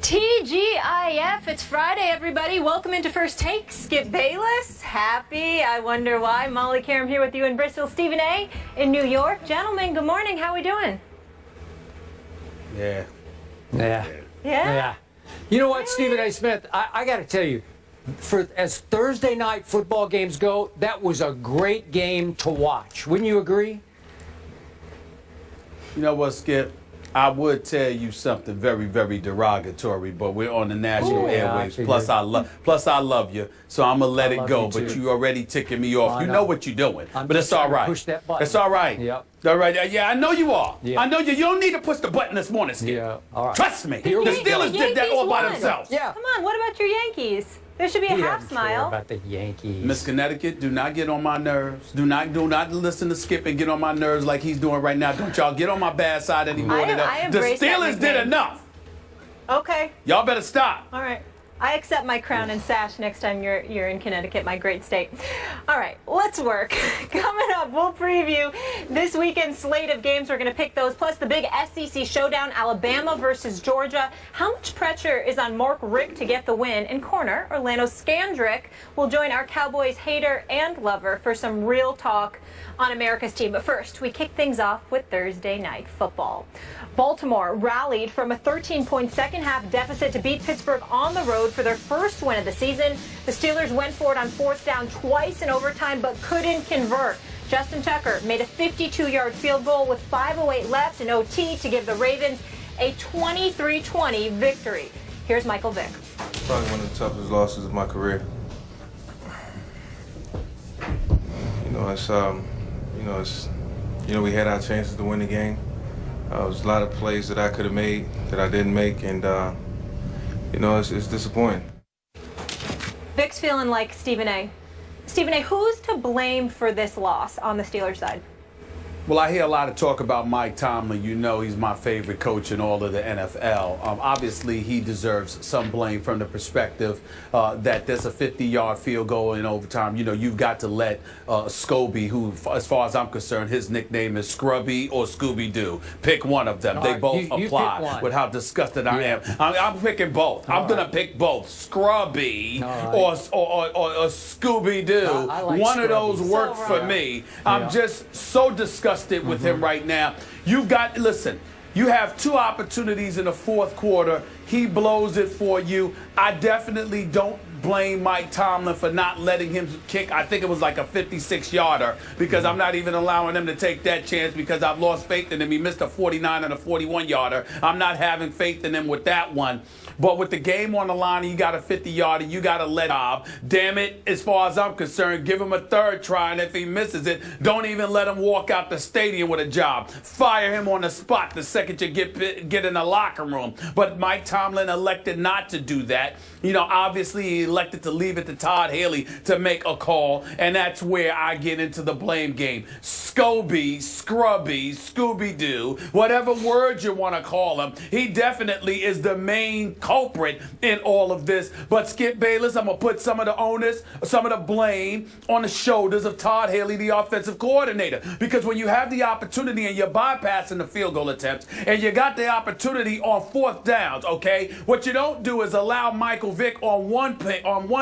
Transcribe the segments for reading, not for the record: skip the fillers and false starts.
TGIF, it's Friday, everybody. Welcome into First Take. Skip Bayless, happy. I wonder why. Molly Karam here with you in Bristol. Stephen A. in New York. Gentlemen, good morning. How are we doing? Yeah. You know what, really? Stephen A. Smith, I got to tell you, as Thursday night football games go, that was a great game to watch. Wouldn't you agree? You know what, Skip? I would tell you something very, very derogatory, but we're on the national airwaves. Plus, I love you, so I'm gonna let it go. But you already ticking me off. You know what you're doing, but it's all right. Push that button. It's all right. Yep. All right. Yeah, I know you are. Yep. I know you. You don't need to push the button this morning, Skip. Yeah. All right. Trust me. The Yankees Steelers did that all by won. themselves. Yeah. Come on, what about your Yankees? There should be a half smile. About the Yankees. Miss Connecticut, do not get on my nerves. Do not listen to Skip and get on my nerves like he's doing right now. Don't y'all get on my bad side anymore. The Steelers did enough. Okay. Y'all better stop. All right. I accept my crown and sash next time you're in Connecticut, my great state. All right, let's work. Coming up, we'll preview this weekend's slate of games. We're going to pick those, plus the big SEC showdown, Alabama versus Georgia. How much pressure is on Mark Richt to get the win? In corner, Orlando Scandrick will join our Cowboys hater and lover for some real talk on America's team. But first, we kick things off with Thursday night football. Baltimore rallied from a 13-point second-half deficit to beat Pittsburgh on the road for their first win of the season. The Steelers went for it on fourth down twice in overtime, but couldn't convert. Justin Tucker made a 52-yard field goal with 5:08 left in OT to give the Ravens a 23-20 victory. Here's Michael Vick. Probably one of the toughest losses of my career. We had our chances to win the game. There was a lot of plays that I could have made that I didn't make, and it's disappointing. Vic's feeling like Stephen A. Stephen A., who's to blame for this loss on the Steelers side? Well, I hear a lot of talk about Mike Tomlin. You know he's my favorite coach in all of the NFL. Obviously, he deserves some blame from the perspective that there's a 50-yard field goal in overtime. You know, you've got to let Scobie, who, as far as I'm concerned, his nickname is Scrubby or Scooby-Doo. Pick one of them. They both apply with how disgusted I am. I'm picking both. I'm going to pick both. Scrubby or Scooby-Doo. Like one Scrubby. of those work for me. I'm just so disgusted with him right now. You have two opportunities in the fourth quarter. He blows it for you. I definitely don't blame Mike Tomlin for not letting him kick. I think it was like a 56-yarder because I'm not even allowing him to take that chance because I've lost faith in him. He missed a 49 and a 41-yarder. I'm not having faith in him with that one. But with the game on the line, you got a 50-yarder, you got to let Bob. Damn it, as far as I'm concerned, give him a third try, and if he misses it, don't even let him walk out the stadium with a job. Fire him on the spot the second you get in the locker room. But Mike Tomlin elected not to do that. You know, obviously he elected to leave it to Todd Haley to make a call, and that's where I get into the blame game. Scobie, Scrubby, Scooby-Doo, whatever word you want to call him, he definitely is the main culprit in all of this. But Skip Bayless, I'm going to put some of the onus, some of the blame on the shoulders of Todd Haley, the offensive coordinator. Because when you have the opportunity and you're bypassing the field goal attempts and you got the opportunity on fourth downs, okay, what you don't do is allow Michael Vick on one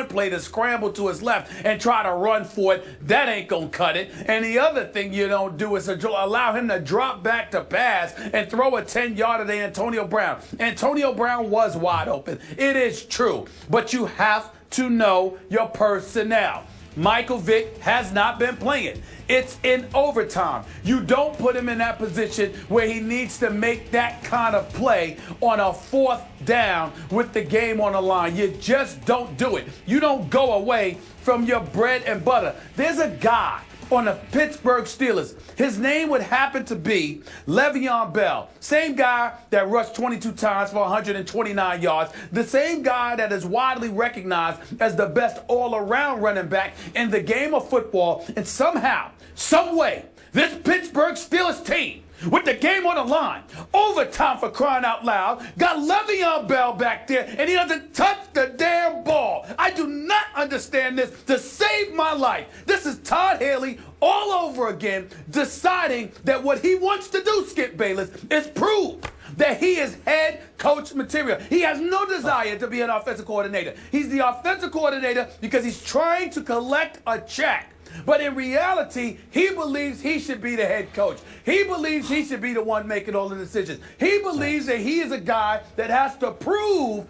play to scramble to his left and try to run for it. That ain't going to cut it. And the other thing you don't do is allow him to drop back to pass and throw a 10-yarder to Antonio Brown. Antonio Brown was wide open. It is true. But you have to know your personnel. Michael Vick has not been playing. It's in overtime. You don't put him in that position where he needs to make that kind of play on a fourth down with the game on the line. You just don't do it. You don't go away from your bread and butter. There's a guy on the Pittsburgh Steelers. His name would happen to be Le'Veon Bell. Same guy that rushed 22 times for 129 yards. The same guy that is widely recognized as the best all-around running back in the game of football. And somehow, some way, this Pittsburgh Steelers team, with the game on the line, overtime for crying out loud, got Le'Veon Bell back there, and he doesn't touch the damn ball. I do not understand this. To save my life, this is Todd Haley all over again, deciding that what he wants to do, Skip Bayless, is prove that he is head coach material. He has no desire to be an offensive coordinator. He's the offensive coordinator because he's trying to collect a check. But in reality, he believes he should be the head coach. He believes he should be the one making all the decisions. He believes that he is a guy that has to prove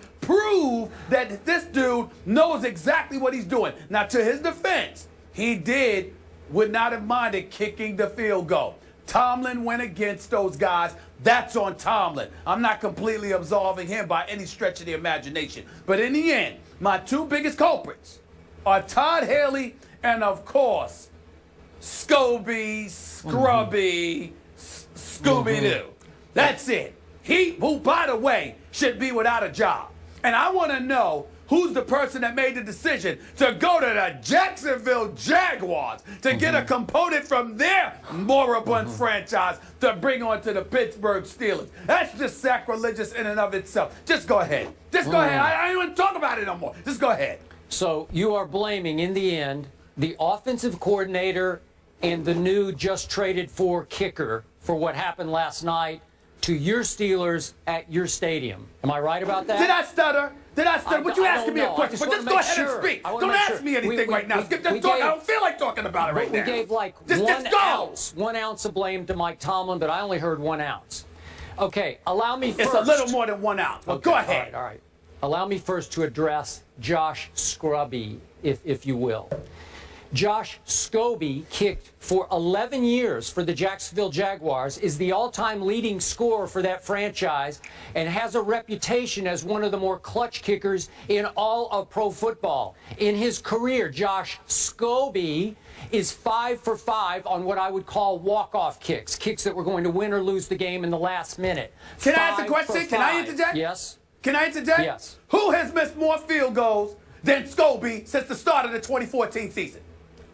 that this dude knows exactly what he's doing. Now, to his defense, he would not have minded kicking the field goal. Tomlin went against those guys. That's on Tomlin. I'm not completely absolving him by any stretch of the imagination. But in the end, my two biggest culprits are Todd Haley and, of course, Scobie, Scrubby, Scooby-Doo. That's it. He, who, by the way, should be without a job. And I want to know who's the person that made the decision to go to the Jacksonville Jaguars to get a component from their moribund franchise to bring on to the Pittsburgh Steelers. That's just sacrilegious in and of itself. Just go ahead. Just go ahead. I don't even talk about it no more. Just go ahead. So you are blaming, in the end, the offensive coordinator and the new just traded for kicker for what happened last night to your Steelers at your stadium. Am I right about that? Did I stutter? Did I stutter? But you asking me a question. But just go ahead and speak. Don't ask me anything right now. I don't feel like talking about it right now. We gave like one ounce of blame to Mike Tomlin, but I only heard 1 ounce. Okay, allow me first. It's a little more than 1 ounce. Well, go ahead. All right. Allow me first to address Josh Scrubby, if you will. Josh Scobie kicked for 11 years for the Jacksonville Jaguars, is the all-time leading scorer for that franchise, and has a reputation as one of the more clutch kickers in all of pro football. In his career, Josh Scobie is 5 for 5 on what I would call walk-off kicks, kicks that were going to win or lose the game in the last minute. Can I ask a question? Can I interject? Yes. Can I interject? Yes. Who has missed more field goals than Scobie since the start of the 2014 season?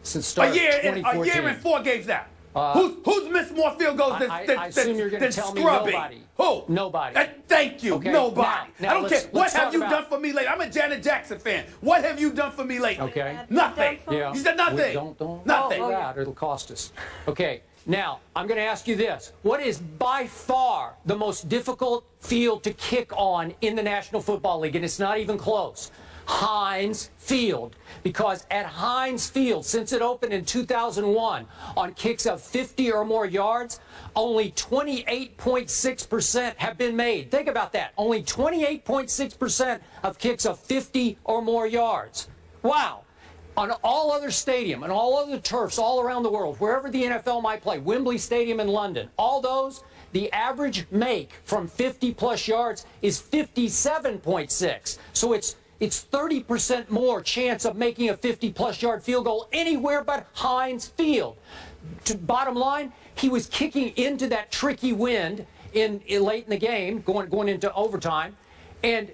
Since start a year 2014. A year and 4 games now. Who's missed more field goals than I assume you're going to tell Scrubby? Me nobody. Who? Nobody. Thank you. Okay, nobody. now I don't care. What have you done done for me lately? I'm a Janet Jackson fan. What have you done for me lately? Okay. Nothing. Yeah. You said nothing. Don't nothing. Oh, yeah. It'll cost us. Okay. Now, I'm going to ask you this. What is by far the most difficult field to kick on in the National Football League? And it's not even close. Heinz Field. Because at Heinz Field, since it opened in 2001, on kicks of 50 or more yards, only 28.6% have been made. Think about that. Only 28.6% of kicks of 50 or more yards. Wow. On all other stadium and all other turfs all around the world, wherever the NFL might play, Wembley Stadium in London, all those, the average make from 50-plus yards is 57.6. So it's 30% more chance of making a 50-plus yard field goal anywhere but Heinz Field. Bottom line, he was kicking into that tricky wind late in the game, going into overtime. And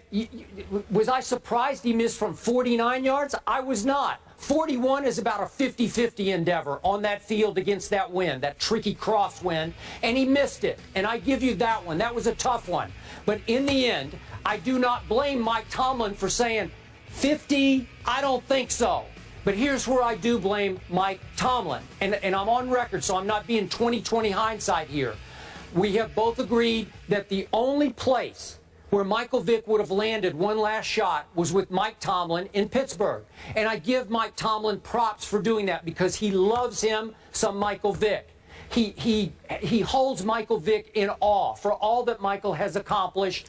was I surprised he missed from 49 yards? I was not. 41 is about a 50-50 endeavor on that field against that wind, that tricky crosswind, and he missed it. And I give you that one. That was a tough one. But in the end, I do not blame Mike Tomlin for saying 50, I don't think so. But here's where I do blame Mike Tomlin. And I'm on record, so I'm not being 20/20 hindsight here. We have both agreed that the only place where Michael Vick would have landed one last shot was with Mike Tomlin in Pittsburgh. And I give Mike Tomlin props for doing that because he loves him some Michael Vick. He holds Michael Vick in awe for all that Michael has accomplished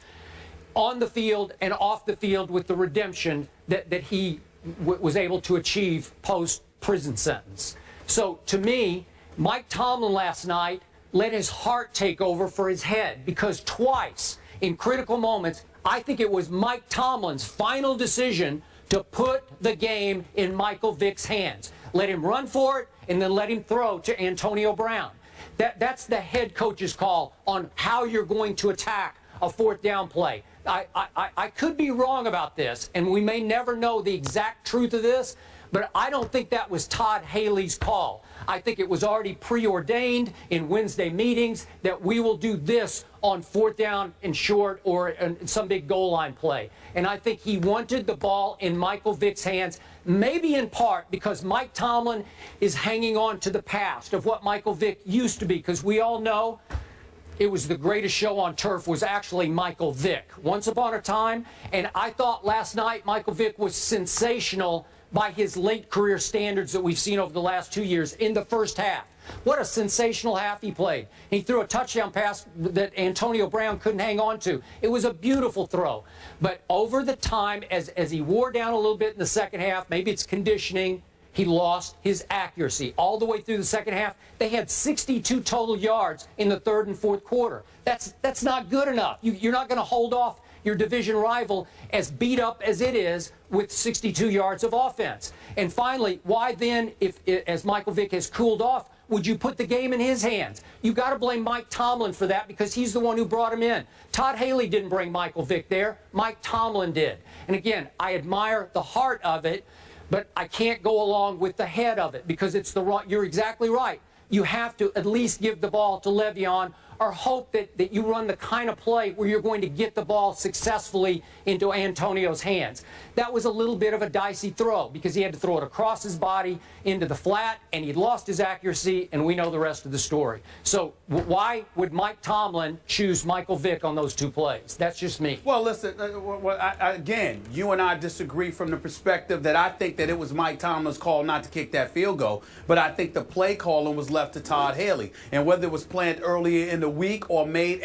on the field and off the field with the redemption that he was able to achieve post-prison sentence. So to me, Mike Tomlin last night let his heart take over for his head because twice in critical moments, I think it was Mike Tomlin's final decision to put the game in Michael Vick's hands. Let him run for it and then let him throw to Antonio Brown. That's the head coach's call on how you're going to attack a fourth down play. I could be wrong about this, and we may never know the exact truth of this, but I don't think that was Todd Haley's call. I think it was already preordained in Wednesday meetings that we will do this on fourth down and short or in some big goal line play. And I think he wanted the ball in Michael Vick's hands, maybe in part because Mike Tomlin is hanging on to the past of what Michael Vick used to be, because we all know it was the greatest show on turf was actually Michael Vick. Once upon a time, and I thought last night Michael Vick was sensational by his late career standards that we've seen over the last 2 years in the first half. What a sensational half he played. He threw a touchdown pass that Antonio Brown couldn't hang on to. It was a beautiful throw. But over the time, as he wore down a little bit in the second half, maybe it's conditioning, he lost his accuracy. All the way through the second half, they had 62 total yards in the third and fourth quarter. That's not good enough. You're not going to hold off your division rival as beat up as it is with 62 yards of offense. And finally, why then, as Michael Vick has cooled off, would you put the game in his hands? You got to blame Mike Tomlin for that because he's the one who brought him in. Todd Haley didn't bring Michael Vick there. Mike Tomlin did. And again, I admire the heart of it, but I can't go along with the head of it because it's the wrong. You're exactly right. You have to at least give the ball to Le'Veon or hope that you run the kind of play where you're going to get the ball successfully into Antonio's hands. That was a little bit of a dicey throw because he had to throw it across his body into the flat, and he'd lost his accuracy, and we know the rest of the story. So why would Mike Tomlin choose Michael Vick on those two plays? That's just me. Well, listen, again, you and I disagree from the perspective that I think that it was Mike Tomlin's call not to kick that field goal, but I think the play calling was left to Todd Haley. And whether it was planned earlier in the week or made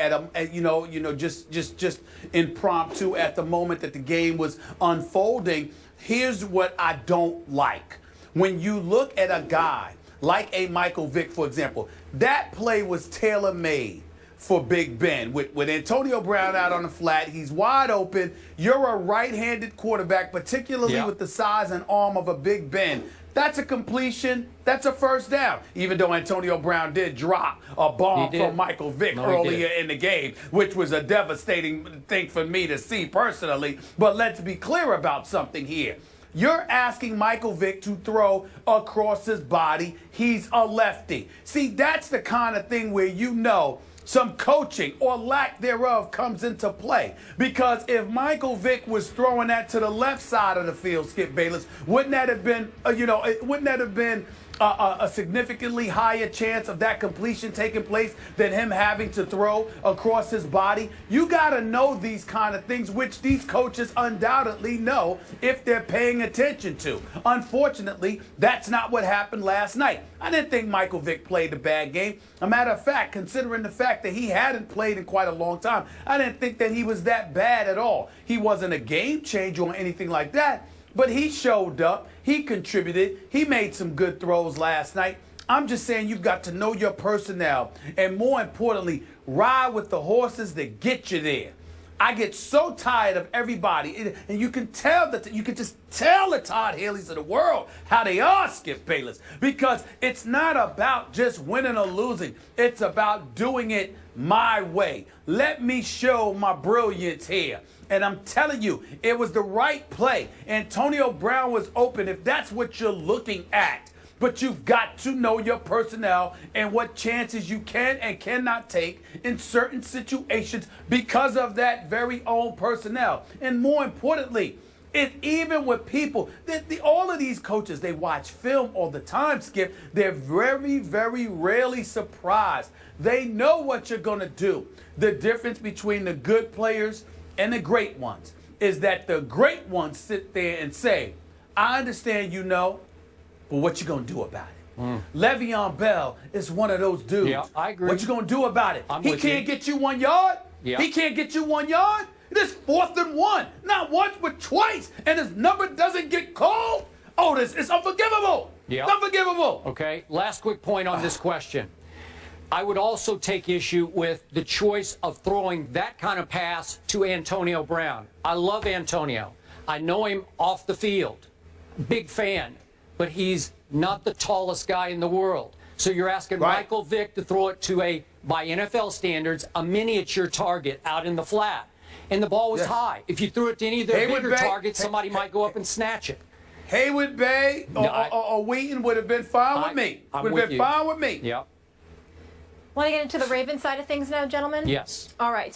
just impromptu at the moment that the game was unfolding, here's what I don't like. When you look at a guy like a Michael Vick, for example, that play was tailor-made for Big Ben. With Antonio Brown out on the flat, he's wide open. You're a right-handed quarterback, particularly with the size and arm of a Big Ben. That's a completion. That's a first down. Even though Antonio Brown did drop a bomb from Michael Vick earlier in the game, which was a devastating thing for me to see personally. But let's be clear about something here. You're asking Michael Vick to throw across his body. He's a lefty. See, that's the kind of thing where you know some coaching or lack thereof comes into play. Because if Michael Vick was throwing that to the left side of the field, Skip Bayless, wouldn't that have been, a significantly higher chance of that completion taking place than him having to throw across his body? You got to know these kind of things, which these coaches undoubtedly know if they're paying attention to. Unfortunately, that's not what happened last night. I didn't think Michael Vick played a bad game. A matter of fact, considering the fact that he hadn't played in quite a long time, I didn't think that he was that bad at all. He wasn't a game changer or anything like that. But he showed up, he contributed, he made some good throws last night. I'm just saying you've got to know your personnel and, more importantly, ride with the horses that get you there. I get so tired of everybody, and you can tell that you can just tell the Todd Haley's of the world how they are, Skip Bayless, because it's not about just winning or losing. It's about doing it my way. Let me show my brilliance here. And I'm telling you, it was the right play. Antonio Brown was open, if that's what you're looking at. But you've got to know your personnel and what chances you can and cannot take in certain situations because of that very own personnel. And more importantly, even with people, all of these coaches, they watch film all the time, Skip. They're very, very rarely surprised. They know what you're going to do. The difference between the good players and the great ones is that the great ones sit there and say, I understand you know, but what you going to do about it? Le'Veon Bell is one of those dudes. Yeah, I agree. What you going to do about it? He can't get you 1 yard? Yeah. He can't get you 1 yard? This 4th and 1. Not once, but twice. And his number doesn't get called? Oh, this is unforgivable. Yeah. It's unforgivable. Okay, last quick point on this question. I would also take issue with the choice of throwing that kind of pass to Antonio Brown. I love Antonio. I know him off the field. Big fan. But he's not the tallest guy in the world. So you're asking Michael Vick to throw it to by NFL standards, a miniature target out in the flat. And the ball was high. If you threw it to any of their bigger targets, somebody might go up and snatch it. Haywood Bay or Wheaton would have been fine with me. Would have been fine with me. Yep. Want to get into the Ravens side of things now, gentlemen? Yes. All right.